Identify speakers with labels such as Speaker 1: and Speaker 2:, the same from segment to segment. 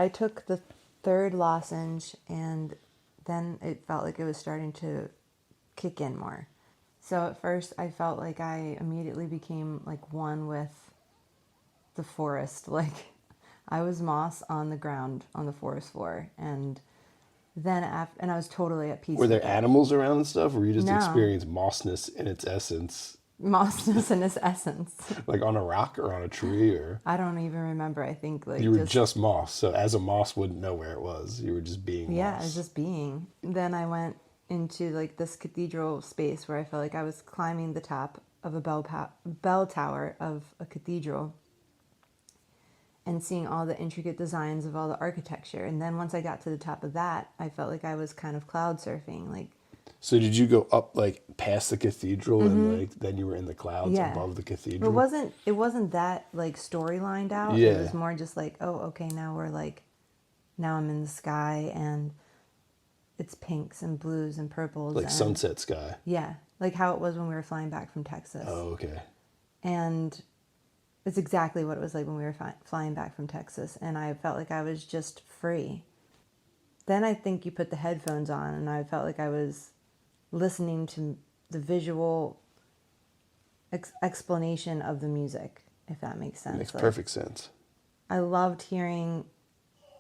Speaker 1: I took the third lozenge, and then it felt like it was starting to kick in more. So at first I felt like I immediately became like one with the forest. Like I was moss on the ground on the forest floor, and then and I was totally at peace
Speaker 2: Were
Speaker 1: with
Speaker 2: there
Speaker 1: it.
Speaker 2: animals around and stuff, or were you just
Speaker 1: No,
Speaker 2: experiencing mossness in its essence?
Speaker 1: mossness in its essence.
Speaker 2: Like on a rock or on a tree, or
Speaker 1: I don't even remember. I think
Speaker 2: you
Speaker 1: like
Speaker 2: were
Speaker 1: just,
Speaker 2: just moss. So as a moss wouldn't know where it was. You were just being
Speaker 1: yeah, it was
Speaker 2: moss.
Speaker 1: just being. Then I went into like this cathedral space where I felt like I was climbing the top of a bell tower of a cathedral and seeing all the intricate designs of all the architecture. And then once I got to the top of that, I felt like I was kind of cloud surfing. Like,
Speaker 2: So did you go up like past the cathedral and like then you were in the clouds
Speaker 1: yeah.
Speaker 2: above the
Speaker 1: But
Speaker 2: cathedral?
Speaker 1: it wasn't that like storylined out. It
Speaker 2: Yeah,
Speaker 1: was more just like, oh, okay, now we're like, now I'm in the sky and it's pinks and blues and purples
Speaker 2: like
Speaker 1: and
Speaker 2: sunset sky.
Speaker 1: yeah, like how it was when we were flying back from Texas.
Speaker 2: Oh, okay.
Speaker 1: And it's exactly what it was like when we were flying back from Texas. And I felt like I was just free. Then I think you put the headphones on, and I felt like I was listening to the visual explanation of the music, if that makes
Speaker 2: Makes
Speaker 1: sense. Like,
Speaker 2: perfect sense.
Speaker 1: I loved hearing,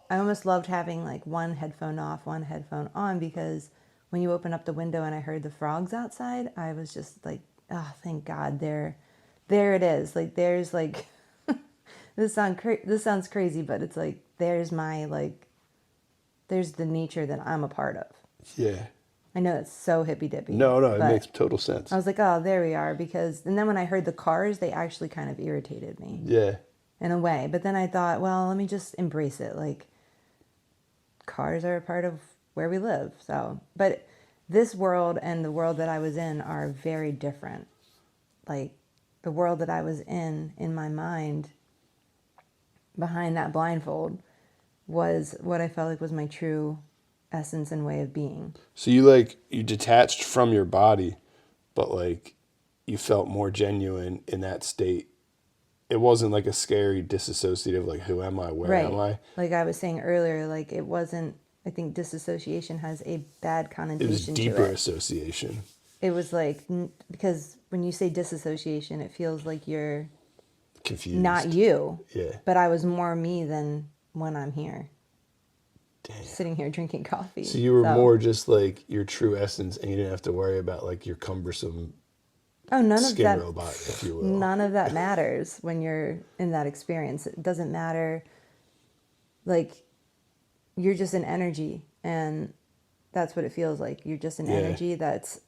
Speaker 1: I almost loved having like one headphone off, one headphone on, because when you open up the window and I heard the frogs outside, I was just like, oh, thank God, there it is. Like, there's like, this sounds crazy, but it's like, there's my, like, there's the nature that I'm a part of.
Speaker 2: Yeah.
Speaker 1: I know it's so hippy dippy,
Speaker 2: No, no, it makes
Speaker 1: but
Speaker 2: total
Speaker 1: I
Speaker 2: sense.
Speaker 1: was like, oh, there we are. Because, and then when I heard the cars, they actually kind of irritated me
Speaker 2: Yeah.
Speaker 1: in a way. But then I thought, well, let me just embrace it. Like, cars are a part of where we live. So, but this world and the world that I was in are very different. Like, the world that I was in my mind, behind that blindfold, was what I felt like was my true essence and way of being.
Speaker 2: So you detached from your body, but like you felt more genuine in that state. It wasn't like a scary disassociative like who am I? Where am
Speaker 1: Right.
Speaker 2: I?
Speaker 1: Like I was saying earlier, like it wasn't, I think disassociation has a bad
Speaker 2: It was
Speaker 1: connotation to
Speaker 2: deeper
Speaker 1: it.
Speaker 2: association.
Speaker 1: It was like, because when you say disassociation, it feels like you're not
Speaker 2: Confused.
Speaker 1: you.
Speaker 2: Yeah.
Speaker 1: But I was more me than when I'm here,
Speaker 2: Damn.
Speaker 1: sitting here drinking
Speaker 2: So
Speaker 1: coffee.
Speaker 2: you were
Speaker 1: So,
Speaker 2: more just like your true essence and you didn't have to worry about like your cumbersome
Speaker 1: oh,
Speaker 2: skin robot, if you will.
Speaker 1: none of that matters when you're in that experience. It doesn't matter. Like, you're just an energy, and that's what it feels like. You're just an
Speaker 2: Yeah.
Speaker 1: energy that's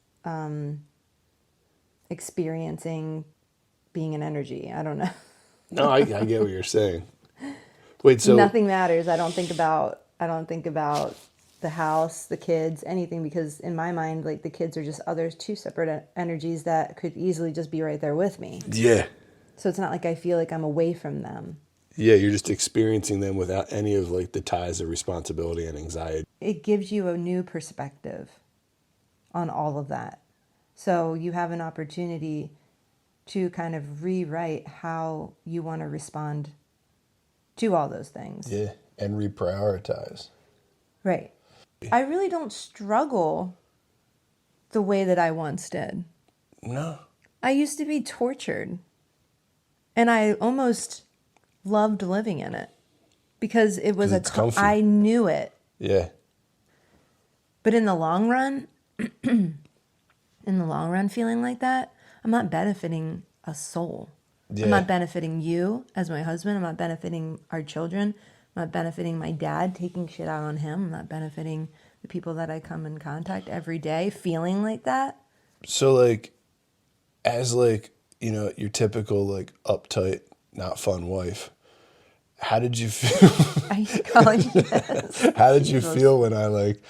Speaker 1: experiencing being an energy. I don't know.
Speaker 2: No, I get what you're saying. Wait, so
Speaker 1: Nothing matters. I don't think about the house, the kids, anything, because in my mind, like, the kids are just others, two separate energies that could easily just be right there with me.
Speaker 2: yeah.
Speaker 1: So it's not like I feel like I'm away from them.
Speaker 2: Yeah, you're just experiencing them without any of like the ties of responsibility and anxiety.
Speaker 1: It gives you a new perspective on all of that. So you have an opportunity to kind of rewrite how you want to respond to all those things.
Speaker 2: Yeah, and reprioritize.
Speaker 1: Right. I really don't struggle the way that I once did.
Speaker 2: No.
Speaker 1: I used to be tortured, and I almost loved living in it because it was
Speaker 2: 'Cause it's comfy.
Speaker 1: I knew it.
Speaker 2: Yeah.
Speaker 1: But in the long run, feeling like that, I'm not benefiting a soul.
Speaker 2: Yeah.
Speaker 1: I'm not benefiting you as my husband. I'm not benefiting our children. I'm not benefiting my dad, taking shit out on him. I'm not benefiting the people that I come in contact every day feeling like that.
Speaker 2: So like as like, you know, your typical like uptight, not fun wife, how did you feel?
Speaker 1: Are you calling this?
Speaker 2: How did you
Speaker 1: Jesus.
Speaker 2: feel when I like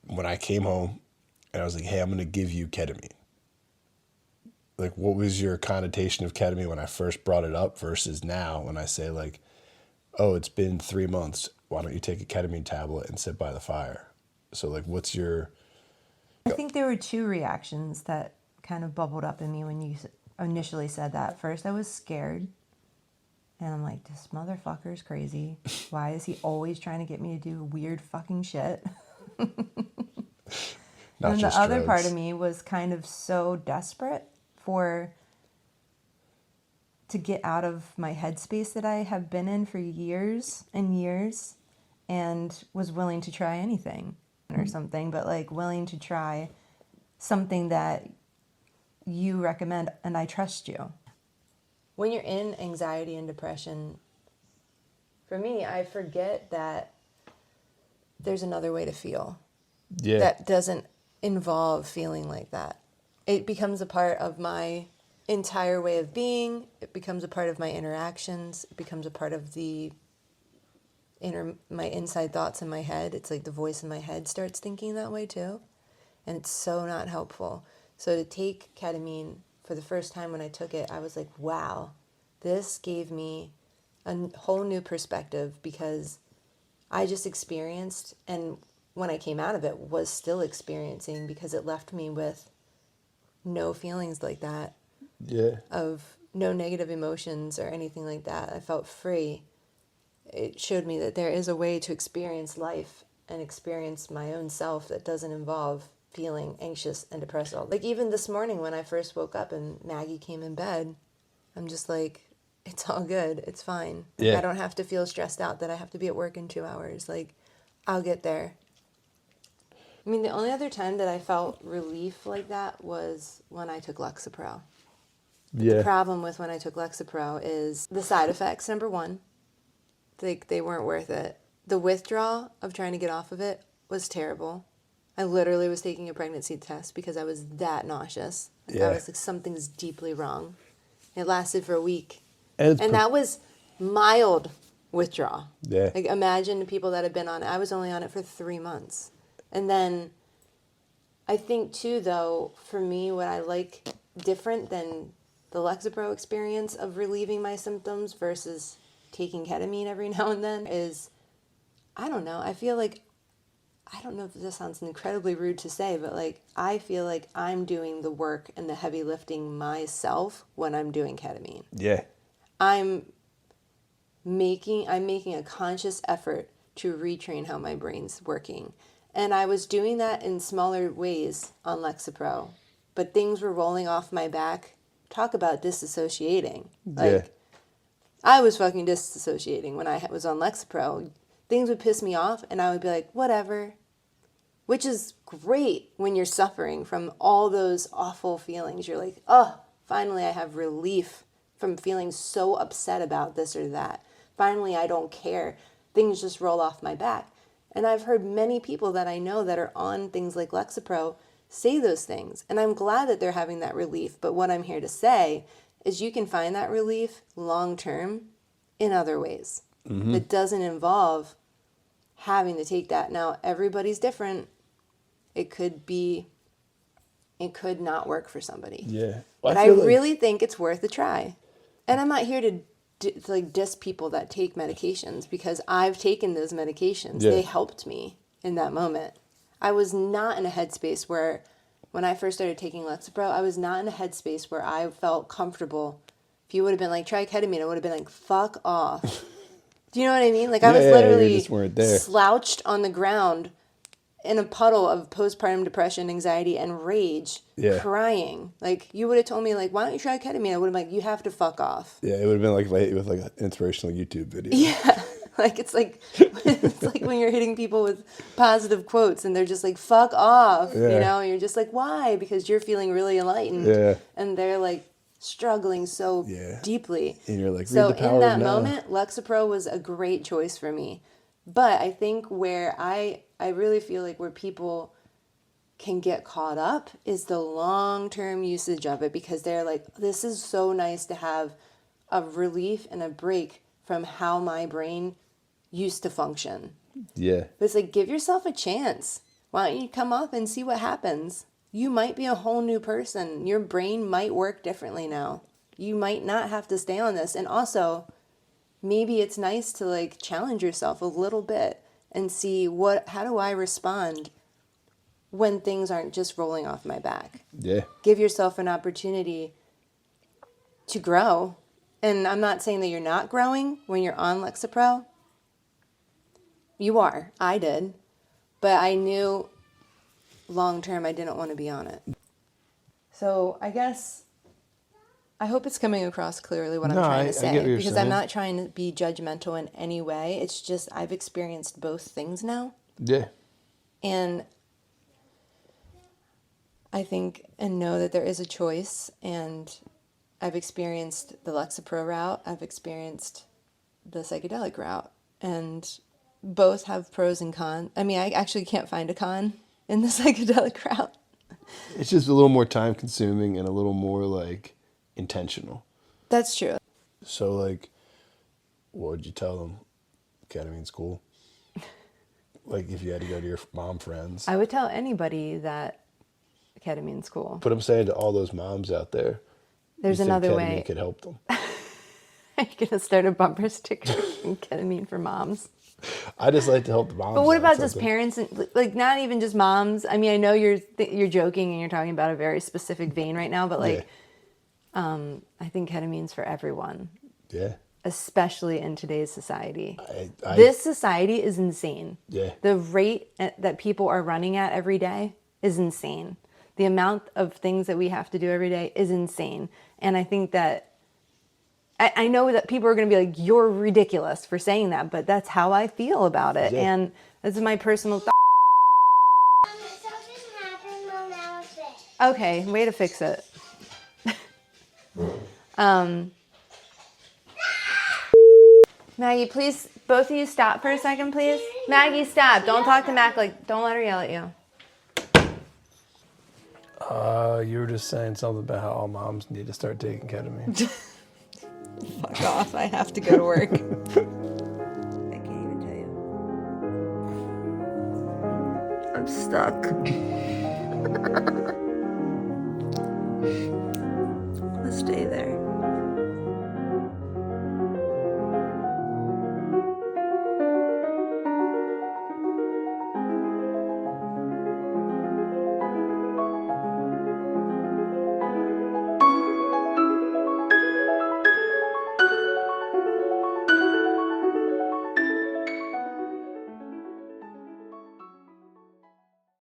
Speaker 2: when I came home and I was like, "Hey, I'm going to give you ketamine." Like what was your connotation of ketamine when I first brought it up versus now when I say like, "Oh, it's been 3 months. Why don't you take a ketamine tablet and sit by the fire?" So like what's your
Speaker 1: I think there were two reactions that kind of bubbled up in me when you initially said that. First, I was scared And I'm like, this motherfucker's crazy. Why is he always trying to get me to do weird fucking shit?
Speaker 2: Not
Speaker 1: And the
Speaker 2: just
Speaker 1: other part of
Speaker 2: drugs.
Speaker 1: me was kind of so desperate to get out of my headspace that I have been in for years and years, and was willing to try anything or something, but like willing to try something that you recommend and I trust you. When you're in anxiety and depression, for me, I forget that there's another way to feel
Speaker 2: Yeah.
Speaker 1: that doesn't involve feeling like that. It becomes a part of my entire way of being. It becomes a part of my interactions. It becomes a part of my inside thoughts in my head. It's like the voice in my head starts thinking that way too. And it's so not helpful. So to take ketamine, for the first time when I took it, I was like, wow, this gave me a whole new perspective, because I just experienced, and when I came out of it, was still experiencing, because it left me with no feelings like that,
Speaker 2: Yeah.
Speaker 1: of no negative emotions or anything like that. I felt free. It showed me that there is a way to experience life and experience my own self that doesn't involve feeling anxious and depressed. Like even this morning when I first woke up and Maggie came in bed, I'm just like, it's all good. It's fine. Like,
Speaker 2: Yeah.
Speaker 1: I don't have to feel stressed out that I have to be at work in 2 hours. Like, I'll get there. I mean, the only other time that I felt relief like that was when I took Lexapro. But the
Speaker 2: Yeah.
Speaker 1: problem with when I took Lexapro is the side effects, number one. They weren't worth it. The withdrawal of trying to get off of it was terrible. I literally was taking a pregnancy test because I was that nauseous. Like, I
Speaker 2: Yeah.
Speaker 1: was like, something's deeply wrong. It lasted for a week.
Speaker 2: And it's
Speaker 1: And that was mild withdrawal.
Speaker 2: yeah.
Speaker 1: Like, imagine the people that have been on it. I was only on it for 3 months. And then I think, too, though, for me, what I like different than the Lexapro experience of relieving my symptoms versus taking ketamine every now and then is, I don't know, I feel like, I don't know if this sounds incredibly rude to say, but like, I feel like I'm doing the work and the heavy lifting myself when I'm doing ketamine.
Speaker 2: Yeah.
Speaker 1: I'm making a conscious effort to retrain how my brain's working. And I was doing that in smaller ways on Lexapro, but things were rolling off my back. Talk about disassociating.
Speaker 2: Yeah.
Speaker 1: Like, I was fucking disassociating when I was on Lexapro. Things would piss me off and I would be like, whatever. Which is great when you're suffering from all those awful feelings. You're like, oh, finally I have relief from feeling so upset about this or that. Finally, I don't care. Things just roll off my back. And I've heard many people that I know that are on things like Lexapro say those things. And I'm glad that they're having that relief. But what I'm here to say is you can find that relief long term in other ways. That doesn't involve having to take that. Now, everybody's different. It could not work for somebody.
Speaker 2: Yeah.
Speaker 1: But I really think it's worth a try. And I'm not here to diss people that take medications, because I've taken those medications.
Speaker 2: Yeah.
Speaker 1: They helped me in that moment. I was not in a headspace where, when I first started taking Lexapro, I was not in a headspace where I felt comfortable. If you would have been like, try ketamine, I would have been like, fuck off. Do you know what I mean? Like, I was
Speaker 2: you
Speaker 1: literally
Speaker 2: just weren't there.
Speaker 1: slouched on the ground in a puddle of postpartum depression, anxiety, and rage,
Speaker 2: Yeah.
Speaker 1: crying. Like, you would have told me, like, why don't you try ketamine? I would have been like, you have to fuck off.
Speaker 2: Yeah, it would have been like with like an inspirational YouTube video.
Speaker 1: Yeah. Like, it's like when you're hitting people with positive quotes and they're just like, fuck off,
Speaker 2: Yeah.
Speaker 1: you know? And you're just like, why? Because you're feeling really enlightened.
Speaker 2: Yeah.
Speaker 1: And they're like struggling so
Speaker 2: Yeah.
Speaker 1: deeply.
Speaker 2: And you're like,
Speaker 1: so
Speaker 2: read the power
Speaker 1: in that
Speaker 2: of now.
Speaker 1: moment, Lexapro was a great choice for me. But I think where I really feel like where people can get caught up is the long-term usage of it, because they're like, this is so nice to have a relief and a break from how my brain used to function.
Speaker 2: Yeah.
Speaker 1: But it's like, give yourself a chance. Why don't you come off and see what happens? You might be a whole new person. Your brain might work differently now. You might not have to stay on this. And also, maybe it's nice to like challenge yourself a little bit and see how do I respond when things aren't just rolling off my back.
Speaker 2: Yeah.
Speaker 1: Give yourself an opportunity to grow And I'm not saying that you're not growing when you're on Lexapro. You are. I did. But I knew long term I didn't want to be on it. So I guess I hope it's coming across clearly what I'm trying to say.
Speaker 2: I get what you're
Speaker 1: Because
Speaker 2: saying.
Speaker 1: I'm not trying to be judgmental in any way. It's just I've experienced both things now.
Speaker 2: Yeah.
Speaker 1: And I think and know that there is a choice. And I've experienced the Lexapro route. I've experienced the psychedelic route. And both have pros and cons. I mean, I actually can't find a con in the psychedelic route.
Speaker 2: It's just a little more time consuming and a little more like intentional.
Speaker 1: That's true.
Speaker 2: So like, what would you tell them? Ketamine's cool. Like if you had to go to your mom friends.
Speaker 1: I would tell anybody that ketamine's cool.
Speaker 2: But I'm saying to all those moms out there,
Speaker 1: There's
Speaker 2: you think
Speaker 1: another
Speaker 2: ketamine
Speaker 1: way.
Speaker 2: could help them.
Speaker 1: I'm going to start a bumper sticker in ketamine for moms.
Speaker 2: I just like to help the moms.
Speaker 1: But what
Speaker 2: out,
Speaker 1: about just
Speaker 2: something.
Speaker 1: parents? And, like, not even just moms. I mean, I know you're joking and you're talking about a very specific vein right now, but like, I think ketamine's for everyone.
Speaker 2: Yeah.
Speaker 1: Especially in today's society.
Speaker 2: I
Speaker 1: This society is insane.
Speaker 2: Yeah.
Speaker 1: The rate that people are running at every day is insane. The amount of things that we have to do every day is insane. And I think that, I know that people are going to be like, you're ridiculous for saying that, but that's how I feel about it.
Speaker 2: Yeah.
Speaker 1: And this is my personal thought.
Speaker 3: Something happened when I was sick.
Speaker 1: Okay, way to fix it. Maggie, please, both of you stop for a second, please. Maggie, stop. Don't talk to Mac. Like, don't let her yell at you.
Speaker 2: You were just saying something about how all moms need to start taking ketamine.
Speaker 1: Fuck off. I have to go to work. I can't even tell you. I'm stuck. Let's stay there.